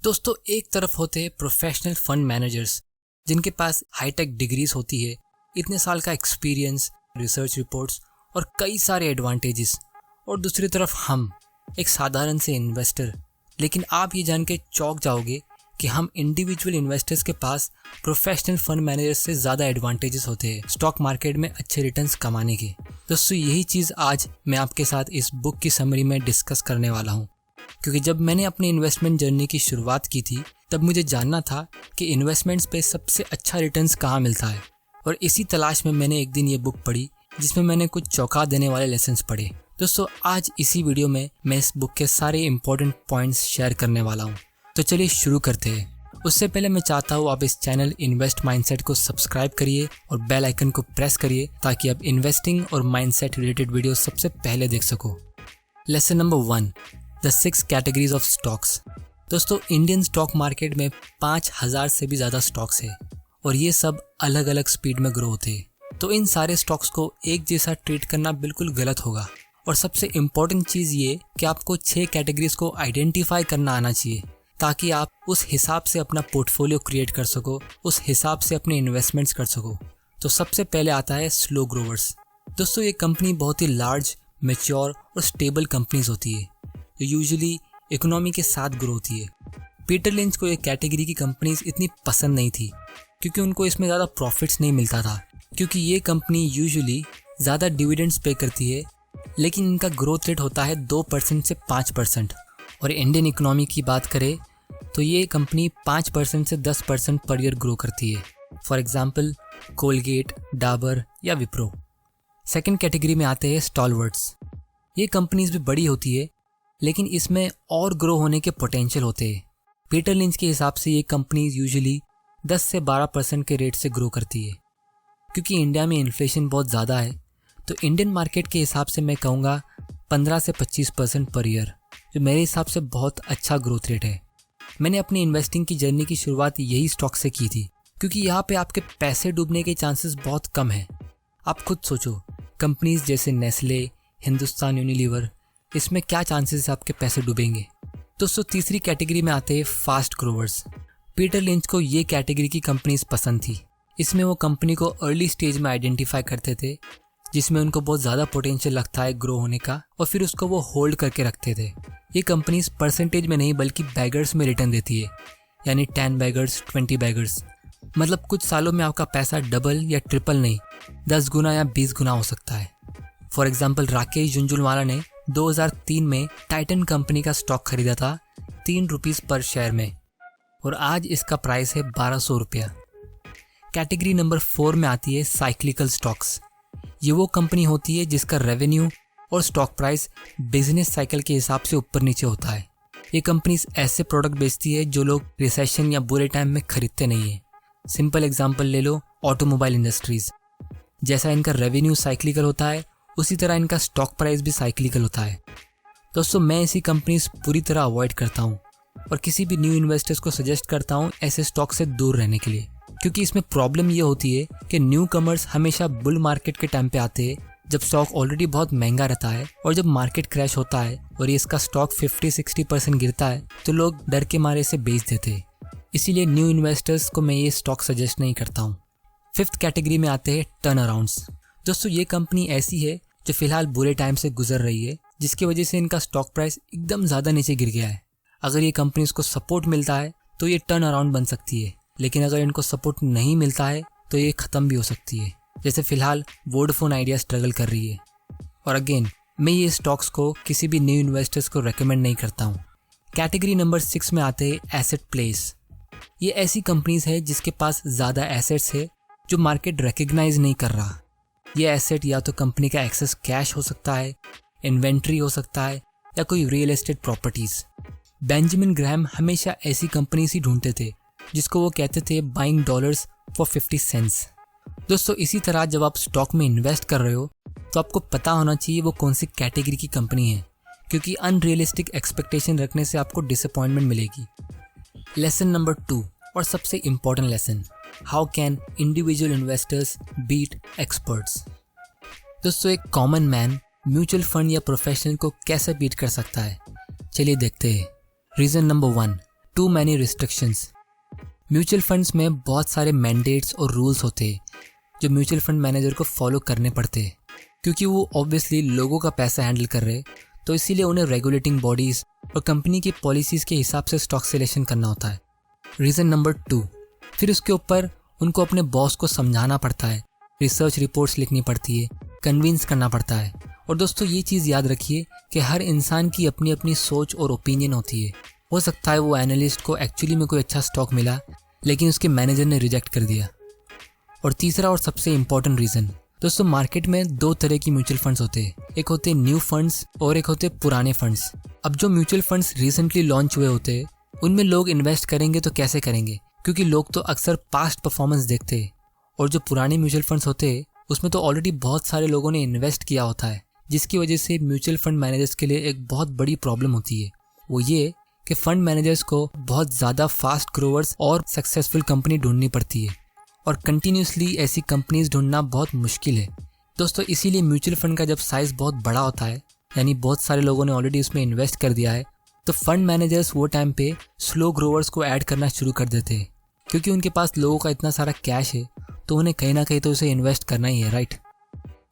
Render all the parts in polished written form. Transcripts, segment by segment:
दोस्तों, एक तरफ होते हैं प्रोफेशनल फंड मैनेजर्स जिनके पास हाईटेक डिग्रीज होती है, इतने साल का एक्सपीरियंस, रिसर्च रिपोर्ट्स और कई सारे एडवांटेजेस, और दूसरी तरफ हम एक साधारण से इन्वेस्टर। लेकिन आप ये जान के चौंक जाओगे कि हम इंडिविजुअल इन्वेस्टर्स के पास प्रोफेशनल फंड मैनेजर्स से ज़्यादा एडवांटेजेस होते हैं स्टॉक मार्केट में अच्छे रिटर्न्स कमाने के। दोस्तों, यही चीज़ आज मैं आपके साथ इस बुक की समरी में डिस्कस करने वाला हूँ, क्योंकि जब मैंने अपनी इन्वेस्टमेंट जर्नी की शुरुआत की थी तब मुझे जानना था कि इन्वेस्टमेंट्स पे सबसे अच्छा रिटर्न्स कहाँ मिलता है, और इसी तलाश में मैंने एक दिन ये बुक पढ़ी जिसमें मैंने कुछ चौंका देने वाले लेसन्स पढ़े। दोस्तों, आज इसी वीडियो में मैं इस बुक के सारे इंपॉर्टेंट पॉइंट्स शेयर करने वाला हूँ। तो चलिए शुरू करते हैं। उससे पहले मैं चाहता हूँ आप इस चैनल इन्वेस्ट माइंडसेट को सब्सक्राइब करिए और बेल आइकन को प्रेस करिए ताकि आप इन्वेस्टिंग और माइंडसेट रिलेटेड वीडियो सबसे पहले देख सको। Lesson number 1, the 6 categories of stocks. दोस्तों, इंडियन स्टॉक मार्केट में 5000 से भी ज़्यादा स्टॉक्स है और ये सब अलग अलग स्पीड में ग्रो होते हैं। तो इन सारे स्टॉक्स को एक जैसा ट्रीट करना बिल्कुल गलत होगा। और सबसे इम्पॉर्टेंट चीज़ ये कि आपको 6 कैटेगरीज को आइडेंटिफाई करना आना चाहिए ताकि आप उस हिसाब से अपना पोर्टफोलियो क्रिएट कर सको, उस हिसाब से अपने इन्वेस्टमेंट्स कर सको। तो सबसे पहले आता है स्लो ग्रोवर्स। दोस्तों, ये कंपनी बहुत ही लार्ज, मैच्योर और स्टेबल कंपनीज होती है जो यूजुअली इकोनॉमी के साथ ग्रो होती है। पीटर लिंच को ये कैटेगरी की कंपनीज इतनी पसंद नहीं थी क्योंकि उनको इसमें ज़्यादा प्रॉफिट्स नहीं मिलता था, क्योंकि ये कंपनी यूजुअली ज़्यादा डिविडेंड्स पे करती है, लेकिन इनका ग्रोथ रेट होता है 2% से 5%। और इंडियन इकोनॉमी की बात करें तो ये कंपनी 5% से 10% पर ईयर ग्रो करती है। फॉर एग्जाम्पल कोलगेट, डाबर या विप्रो। सेकेंड कैटेगरी में आते हैं स्टॉलवर्ट्स। ये कंपनीज भी बड़ी होती है लेकिन इसमें और ग्रो होने के पोटेंशियल होते हैं। पीटर लिंच के हिसाब से ये कंपनीज यूजुअली 10 से 12% के रेट से ग्रो करती है। क्योंकि इंडिया में इन्फ्लेशन बहुत ज़्यादा है तो इंडियन मार्केट के हिसाब से मैं कहूँगा 15 से 25% पर ईयर, जो मेरे हिसाब से बहुत अच्छा ग्रोथ रेट है। मैंने अपनी इन्वेस्टिंग की जर्नी की शुरुआत यही स्टॉक से की थी क्योंकि यहाँ पे आपके पैसे डूबने के चांसेस बहुत कम है। आप खुद सोचो, कंपनीज जैसे नेस्ले, हिंदुस्तान यूनिलीवर, इसमें क्या चांसेस आपके पैसे डूबेंगे। दोस्तों, तीसरी कैटेगरी में आते हैं फास्ट ग्रोवर्स। पीटर लिंच को ये कैटेगरी की कंपनीज पसंद थी। इसमें वो कंपनी को अर्ली स्टेज में आइडेंटिफाई करते थे जिसमें उनको बहुत ज़्यादा पोटेंशियल लगता है ग्रो होने का, और फिर उसको वो होल्ड करके रखते थे। ये कंपनीज परसेंटेज में नहीं बल्कि बैगर्स में रिटर्न देती है, यानी 10 बैगर्स, 20 बैगर्स। मतलब कुछ सालों में आपका पैसा डबल या ट्रिपल नहीं, 10 गुना या 20 गुना हो सकता है। फॉर एग्जाम्पल राकेश झुंझुनवाला ने 2003 में टाइटन कंपनी का स्टॉक खरीदा था 3 रुपीज़ पर शेयर में, और आज इसका प्राइस है 1200 रुपया। कैटेगरी नंबर 4 में आती है साइक्लिकल स्टॉक्स। ये वो कंपनी होती है जिसका रेवेन्यू और स्टॉक प्राइस बिजनेस साइकिल के हिसाब से ऊपर नीचे होता है। ये कंपनीज ऐसे प्रोडक्ट बेचती है जो लोग रिसेशन या बुरे टाइम में खरीदते नहीं है। सिंपल एग्जांपल ले लो ऑटोमोबाइल इंडस्ट्रीज। जैसा इनका रेवेन्यू साइक्लिकल होता है उसी तरह इनका स्टॉक प्राइस भी साइक्लिकल होता है। दोस्तों, मैं ऐसी कंपनीज पूरी तरह अवॉइड करता हूँ और किसी भी न्यू इन्वेस्टर्स को सजेस्ट करता हूँ ऐसे स्टॉक से दूर रहने के लिए, क्योंकि इसमें प्रॉब्लम ये होती है कि न्यू कमर्स हमेशा बुल मार्केट के टाइम पे आते हैं जब स्टॉक ऑलरेडी बहुत महंगा रहता है, और जब मार्केट क्रैश होता है और ये इसका स्टॉक 50-60% गिरता है तो लोग डर के मारे से बेच देते हैं। इसीलिए न्यू इन्वेस्टर्स को मैं ये स्टॉक सजेस्ट नहीं करता हूँ। 5th कैटेगरी में आते हैं टर्न अराउंड्स। दोस्तों, ये कंपनी ऐसी है जो फिलहाल बुरे टाइम से गुजर रही है, जिसकी वजह से इनका स्टॉक प्राइस एकदम ज़्यादा नीचे गिर गया है। अगर ये कंपनीज को सपोर्ट मिलता है तो ये टर्न अराउंड बन सकती है, लेकिन अगर इनको सपोर्ट नहीं मिलता है तो ये ख़त्म भी हो सकती है। जैसे फिलहाल वोडाफोन आइडिया स्ट्रगल कर रही है। और अगेन, मैं ये स्टॉक्स को किसी भी न्यू इन्वेस्टर्स को रेकमेंड नहीं करता हूँ। कैटेगरी नंबर 6 में आते हैं एसेट प्लेस। ये ऐसी कंपनीज है जिसके पास ज़्यादा एसेट्स है जो मार्केट रिकग्नाइज नहीं कर रहा। ये एसेट या तो कंपनी का एक्सेस कैश हो सकता है, इन्वेंट्री हो सकता है, या कोई real estate properties. Benjamin Graham हमेशा ऐसी कंपनीज ही ढूंढते थे जिसको वो कहते थे बाइंग डॉलर्स फॉर 50 सेंट्स। दोस्तों, इसी तरह जब आप स्टॉक में इन्वेस्ट कर रहे हो तो आपको पता होना चाहिए वो कौन सी कैटेगरी की कंपनी है, क्योंकि अनरियलिस्टिक एक्सपेक्टेशन रखने से आपको डिसअपॉइंटमेंट मिलेगी। लेसन नंबर 2 और सबसे important lesson, how can individual investors beat experts. दोस्तों, एक कॉमन मैन म्यूचुअल फंड या प्रोफेशनल को कैसे बीट कर सकता है, चलिए देखते हैं। Reason number 1, too many restrictions. Mutual funds में बहुत सारे मैंडेट्स और रूल्स होते हैं जो म्यूचुअल फंड मैनेजर को फॉलो करने पड़ते हैं, क्योंकि वो ऑब्वियसली लोगों का पैसा हैंडल कर रहे हैं, तो इसीलिए उन्हें रेगुलेटिंग बॉडीज़ और कंपनी की पॉलिसीज़ के हिसाब से स्टॉक सिलेक्शन करना होता है। रीज़न नंबर 2, फिर उसके ऊपर उनको अपने बॉस को समझाना पड़ता है, रिसर्च रिपोर्ट्स लिखनी पड़ती है, कन्विंस करना पड़ता है। और दोस्तों ये चीज़ याद रखिए कि हर इंसान की अपनी अपनी सोच और ओपिनियन होती है। हो सकता है वो एनालिस्ट को एक्चुअली में कोई अच्छा स्टॉक मिला, लेकिन उसके मैनेजर ने रिजेक्ट कर दिया। और तीसरा और सबसे इम्पॉर्टेंट रीज़न, दोस्तों मार्केट में 2 तरह की म्यूचुअल फंड्स होते हैं, एक होते हैं न्यू फंड्स और एक होते हैं पुराने फंड्स। अब जो म्यूचुअल फंड्स रिसेंटली लॉन्च हुए होते हैं उनमें लोग इन्वेस्ट करेंगे तो कैसे करेंगे, क्योंकि लोग तो अक्सर पास्ट परफॉर्मेंस देखते हैं। और जो पुराने म्यूचुअल फंड्स होते हैं उसमें तो ऑलरेडी बहुत सारे लोगों ने इन्वेस्ट किया होता है, जिसकी वजह से म्यूचुअल फंड मैनेजर्स के लिए एक बहुत बड़ी प्रॉब्लम होती है। वो ये कि फंड मैनेजर्स को बहुत ज़्यादा फास्ट ग्रोवर्स और सक्सेसफुल कंपनी ढूंढनी पड़ती है, और कंटिन्यूसली ऐसी कंपनीज ढूंढना बहुत मुश्किल है। दोस्तों इसीलिए म्यूचुअल फंड का जब साइज़ बहुत बड़ा होता है, यानी बहुत सारे लोगों ने ऑलरेडी उसमें इन्वेस्ट कर दिया है, तो फंड मैनेजर्स वो टाइम पे स्लो ग्रोवर्स को ऐड करना शुरू कर देते हैं, क्योंकि उनके पास लोगों का इतना सारा कैश है तो उन्हें कहीं ना कहीं तो उसे इन्वेस्ट करना ही है, राइट।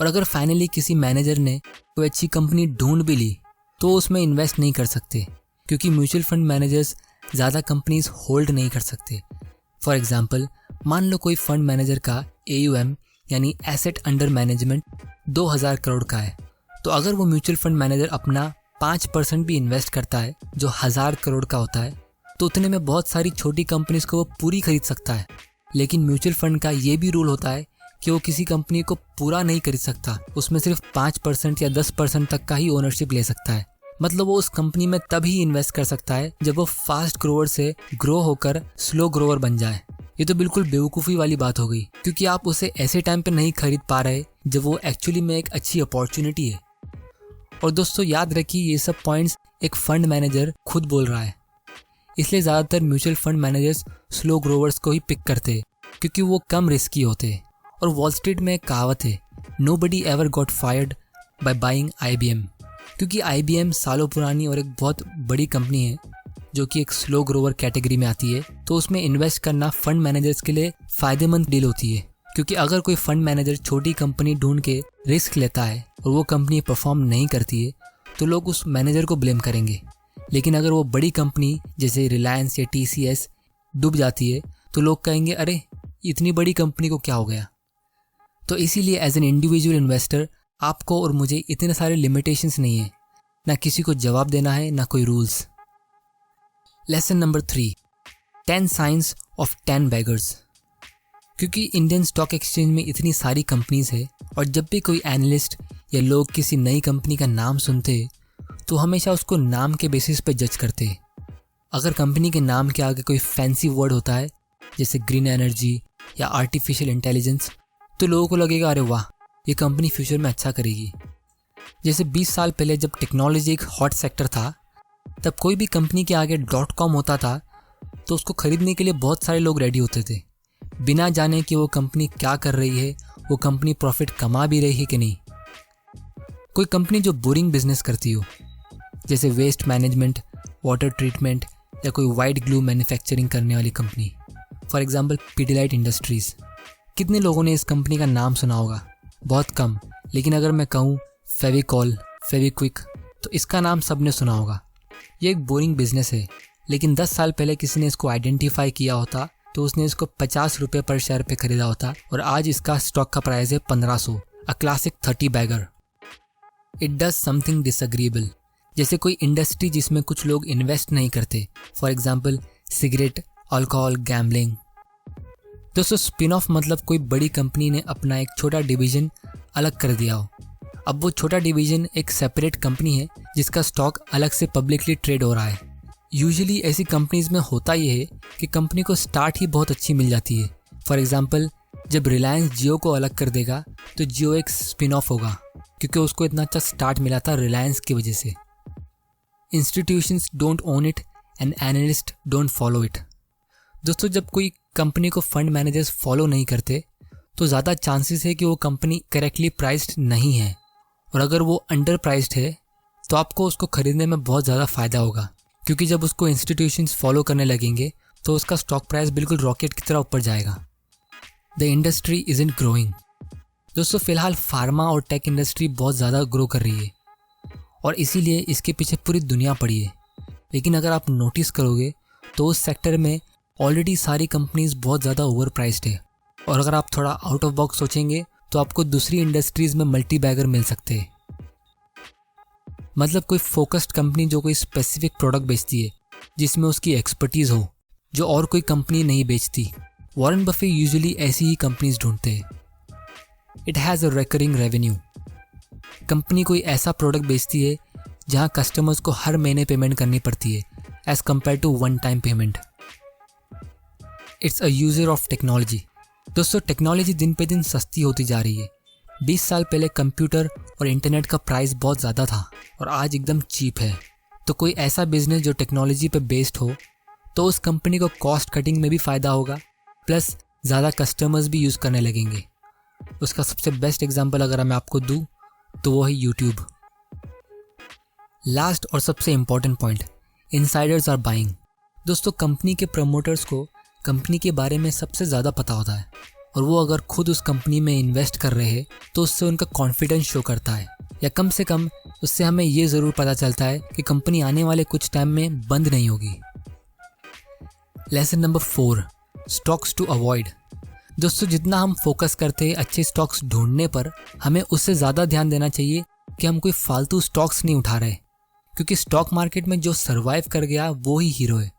और अगर फाइनली किसी मैनेजर ने कोई अच्छी कंपनी ढूंढ भी ली तो उसमें इन्वेस्ट नहीं कर सकते, क्योंकि म्यूचुअल फंड मैनेजर्स ज़्यादा कंपनीज होल्ड नहीं कर सकते। फॉर एग्जाम्पल, मान लो कोई फंड मैनेजर का AUM यानी एसेट अंडर मैनेजमेंट 2000 करोड़ का है, तो अगर वो म्यूचुअल फंड मैनेजर अपना 5% भी इन्वेस्ट करता है जो 1000 करोड़ का होता है, तो उतने में बहुत सारी छोटी कंपनीज को वो पूरी खरीद सकता है। लेकिन म्यूचुअल फंड का ये भी रूल होता है कि वो किसी कंपनी को पूरा नहीं खरीद सकता, उसमें सिर्फ 5% या 10% तक का ही ओनरशिप ले सकता है। मतलब वो उस कंपनी में तभी इन्वेस्ट कर सकता है जब वो फास्ट ग्रोवर से ग्रो होकर स्लो ग्रोवर बन जाए। ये तो बिल्कुल बेवकूफ़ी वाली बात हो गई, क्योंकि आप उसे ऐसे टाइम पे नहीं खरीद पा रहे जब वो एक्चुअली में एक अच्छी अपॉर्चुनिटी है। और दोस्तों याद रखिए ये सब पॉइंट्स एक फंड मैनेजर खुद बोल रहा है, इसलिए ज़्यादातर mutual fund managers slow growers को ही पिक करते हैं, क्योंकि वो कम रिस्की होते हैं। और वॉल स्ट्रीट में एक कहावत है, nobody ever got fired by buying IBM, क्योंकि IBM सालों पुरानी और एक बहुत बड़ी कंपनी है जो कि एक स्लो ग्रोवर कैटेगरी में आती है, तो उसमें इन्वेस्ट करना फंड मैनेजर्स के लिए फ़ायदेमंद डील होती है। क्योंकि अगर कोई फंड मैनेजर छोटी कंपनी ढूंढ के रिस्क लेता है और वो कंपनी परफॉर्म नहीं करती है तो लोग उस मैनेजर को ब्लेम करेंगे, लेकिन अगर वो बड़ी कंपनी जैसे रिलायंस या TCS डूब जाती है तो लोग कहेंगे अरे इतनी बड़ी कंपनी को क्या हो गया। तो इसीलिए एज एन इंडिविजुअल इन्वेस्टर आपको और मुझे इतने सारे लिमिटेशंस नहीं है, ना किसी को जवाब देना है ना कोई rules. Lesson number 3, 10 science of 10 beggars. क्योंकि इंडियन स्टॉक एक्सचेंज में इतनी सारी कंपनीज है और जब भी कोई एनालिस्ट या लोग किसी नई कंपनी का नाम सुनते तो हमेशा उसको नाम के बेसिस पे जज करते हैं। अगर कंपनी के नाम के आगे कोई फैंसी वर्ड होता है जैसे ग्रीन एनर्जी या आर्टिफिशियल इंटेलिजेंस, तो लोगों को लगेगा अरे वाह ये कंपनी फ्यूचर में अच्छा करेगी। जैसे 20 साल पहले जब टेक्नोलॉजी एक हॉट सेक्टर था, तब कोई भी कंपनी के आगे .com होता था तो उसको खरीदने के लिए बहुत सारे लोग रेडी होते थे, बिना जाने कि वो कंपनी क्या कर रही है, वो कंपनी प्रॉफिट कमा भी रही है कि नहीं। कोई कंपनी जो बोरिंग बिजनेस करती हो जैसे वेस्ट मैनेजमेंट, वाटर ट्रीटमेंट या कोई वाइट ग्लू मैन्युफैक्चरिंग करने वाली company, for example Pidilite industries. कितने लोगों ने इस कंपनी का नाम सुना होगा? बहुत कम। लेकिन अगर मैं कहूँ फेविकॉल, फेविक्विक, तो इसका नाम सबने सुना होगा। ये एक बोरिंग बिजनेस है, लेकिन 10 साल पहले किसी ने इसको आइडेंटिफाई किया होता तो उसने इसको 50 रुपये पर शेयर पे खरीदा होता और आज इसका स्टॉक का प्राइस है 1500, a classic 30 bagger. It does something disagreeable, जैसे कोई इंडस्ट्री जिसमें कुछ लोग इन्वेस्ट नहीं करते, for example cigarette, alcohol, gambling. दोस्तों स्पिन ऑफ मतलब कोई बड़ी कंपनी ने अपना एक छोटा डिवीजन अलग कर दिया हो। अब वो छोटा डिवीजन एक सेपरेट कंपनी है जिसका स्टॉक अलग से पब्लिकली ट्रेड हो रहा है। यूजुअली ऐसी कंपनीज में होता ये है कि कंपनी को स्टार्ट ही बहुत अच्छी मिल जाती है। फॉर एग्जांपल जब रिलायंस जियो को अलग कर देगा तो जियो एक स्पिन ऑफ होगा, क्योंकि उसको इतना अच्छा स्टार्ट मिला था रिलायंस की वजह से। Institutions don't own it and analyst don't follow it. दोस्तों जब कोई कंपनी को फंड मैनेजर्स फॉलो नहीं करते तो ज़्यादा चांसेस है कि वो कंपनी करेक्टली प्राइस्ड नहीं है, और अगर वो अंडर प्राइस्ड है तो आपको उसको खरीदने में बहुत ज़्यादा फ़ायदा होगा, क्योंकि जब उसको इंस्टीट्यूशंस फॉलो करने लगेंगे तो उसका स्टॉक प्राइस बिल्कुल रॉकेट की तरह ऊपर जाएगा। The industry isn't growing. दोस्तों फिलहाल फार्मा और टेक इंडस्ट्री बहुत ज़्यादा ग्रो कर रही है और इसीलिए इसके पीछे पूरी दुनिया पड़ी है। लेकिन अगर आप नोटिस करोगे तो उस सेक्टर में ऑलरेडी सारी कंपनीज बहुत ज़्यादा ओवर प्राइस्ड है। और अगर आप थोड़ा आउट ऑफ बॉक्स सोचेंगे तो आपको दूसरी इंडस्ट्रीज़ में मल्टी बैगर मिल सकते हैं। मतलब कोई फोकस्ड कंपनी जो कोई स्पेसिफिक प्रोडक्ट बेचती है जिसमें उसकी एक्सपर्टीज़ हो जो और कोई कंपनी नहीं बेचती। वॉरेन बफे यूजुअली ऐसी ही कंपनीज ढूंढते हैं। It has a recurring revenue. Company कोई ऐसा प्रोडक्ट बेचती है जहां कस्टमर्स को हर महीने पेमेंट करनी पड़ती है as compared to one time payment. It's a user of technology. दोस्तों टेक्नोलॉजी दिन पे दिन सस्ती होती जा रही है। 20 साल पहले कंप्यूटर और इंटरनेट का प्राइस बहुत ज़्यादा था और आज एकदम चीप है। तो कोई ऐसा बिजनेस जो टेक्नोलॉजी पे बेस्ड हो तो उस कंपनी को कॉस्ट कटिंग में भी फ़ायदा होगा, प्लस ज़्यादा कस्टमर्स भी यूज़ करने लगेंगे। उसका सबसे बेस्ट एग्जांपल अगर मैं आपको दूँ तो वो है यूट्यूब। लास्ट और सबसे important point, insiders are buying. दोस्तों कंपनी के प्रमोटर्स को कंपनी के बारे में सबसे ज़्यादा पता होता है और वो अगर खुद उस कंपनी में इन्वेस्ट कर रहे हैं तो उससे उनका कॉन्फिडेंस शो करता है, या कम से कम उससे हमें ये ज़रूर पता चलता है कि कंपनी आने वाले कुछ टाइम में बंद नहीं होगी। Lesson number 4, stocks to avoid. दोस्तों जितना हम फोकस करते हैं अच्छे स्टॉक्स ढूंढने पर, हमें उससे ज़्यादा ध्यान देना चाहिए कि हम कोई फालतू स्टॉक्स नहीं उठा रहे, क्योंकि स्टॉक मार्केट में जो सर्वाइव कर गया वो ही हीरो है।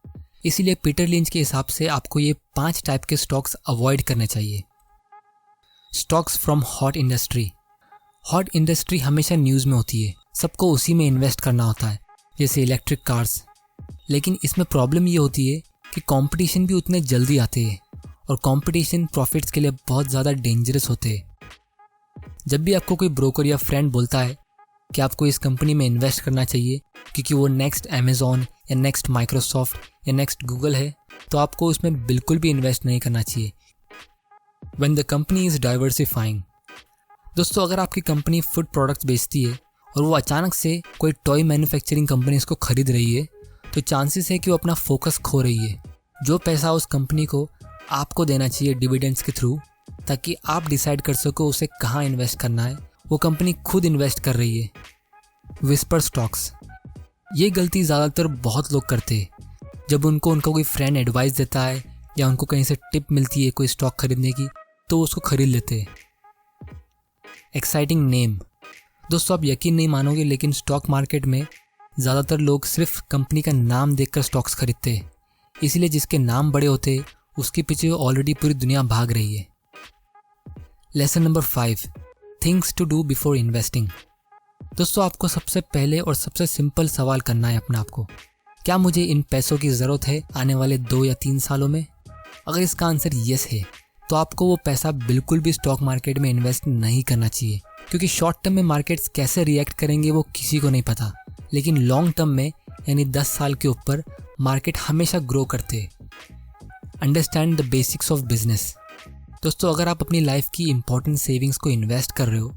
इसीलिए पीटर लिंच के हिसाब से आपको ये 5 टाइप के स्टॉक्स अवॉइड करने चाहिए। Stocks from hot industry. Hot industry हमेशा न्यूज़ में होती है, सबको उसी में इन्वेस्ट करना होता है, जैसे इलेक्ट्रिक कार्स। लेकिन इसमें प्रॉब्लम ये होती है कि कंपटीशन भी उतने जल्दी आते हैं और कंपटीशन प्रॉफिट्स के लिए बहुत ज़्यादा डेंजरस होते हैं। जब भी आपको कोई ब्रोकर या फ्रेंड बोलता है कि आपको इस कंपनी में इन्वेस्ट करना चाहिए क्योंकि वो नेक्स्ट अमेज़ॉन या नेक्स्ट माइक्रोसॉफ्ट या नेक्स्ट गूगल है, तो आपको उसमें बिल्कुल भी इन्वेस्ट नहीं करना चाहिए। When the company is diversifying. दोस्तों अगर आपकी कंपनी फूड प्रोडक्ट्स बेचती है और वो अचानक से कोई टॉय मैन्युफैक्चरिंग कंपनी इसको खरीद रही है, तो चांसेस है कि वो अपना फोकस खो रही है। जो पैसा उस कंपनी को आपको देना चाहिए डिविडेंड्स के थ्रू, ताकि आप डिसाइड कर सको उसे कहाँ इन्वेस्ट करना है, वो कंपनी खुद इन्वेस्ट कर रही है। Whisper stocks. ये गलती ज़्यादातर बहुत लोग करते हैं। जब उनको कोई फ्रेंड एडवाइस देता है या उनको कहीं से टिप मिलती है कोई स्टॉक खरीदने की, तो उसको खरीद लेते हैं। Exciting name. दोस्तों आप यकीन नहीं मानोगे, लेकिन स्टॉक मार्केट में ज़्यादातर लोग सिर्फ कंपनी का नाम देखकर स्टॉक्स खरीदते हैं। इसीलिए जिसके नाम बड़े होते हैं उसके पीछे ऑलरेडी पूरी दुनिया भाग रही है। Lesson number 5, things to do before investing. दोस्तों आपको सबसे पहले और सबसे सिंपल सवाल करना है अपने आप को, क्या मुझे इन पैसों की ज़रूरत है आने वाले 2 या 3 सालों में? अगर इसका आंसर येस है तो आपको वो पैसा बिल्कुल भी स्टॉक मार्केट में इन्वेस्ट नहीं करना चाहिए, क्योंकि शॉर्ट टर्म में मार्केट्स कैसे रिएक्ट करेंगे वो किसी को नहीं पता, लेकिन लॉन्ग टर्म में यानी 10 साल के ऊपर मार्केट हमेशा ग्रो करते हैं। Understand the basics of business. दोस्तों अगर आप अपनी लाइफ की इंपॉर्टेंट सेविंग्स को इन्वेस्ट कर रहे हो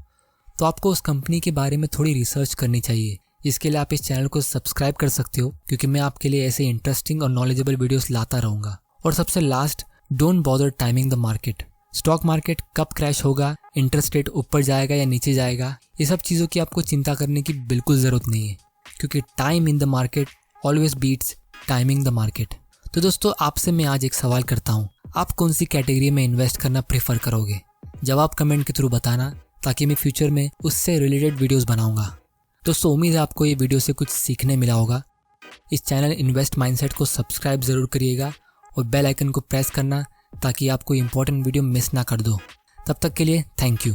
तो आपको उस कंपनी के बारे में थोड़ी रिसर्च करनी चाहिए। इसके लिए आप इस चैनल को सब्सक्राइब कर सकते हो, क्योंकि मैं आपके लिए ऐसे इंटरेस्टिंग और नॉलेजेबल वीडियोस लाता रहूँगा। और सबसे last, don't bother timing the market. Stock market कब क्रैश होगा, इंटरेस्ट रेट ऊपर जाएगा या नीचे जाएगा, ये सब चीज़ों की आपको चिंता करने की बिल्कुल ज़रूरत नहीं है, क्योंकि time in the market always beats timing the market. तो दोस्तों आपसे मैं आज एक सवाल करता हूँ, आप कौन सी कैटेगरी में इन्वेस्ट करना प्रेफर करोगे? जवाब कमेंट के थ्रू बताना, ताकि मैं फ्यूचर में उससे रिलेटेड वीडियोस बनाऊंगा। दोस्तों उम्मीद है आपको ये वीडियो से कुछ सीखने मिला होगा। इस चैनल इन्वेस्ट माइंडसेट को सब्सक्राइब ज़रूर करिएगा और बेल आइकन को प्रेस करना, ताकि आप कोई इंपॉर्टेंट वीडियो मिस ना कर दो। तब तक के लिए थैंक यू।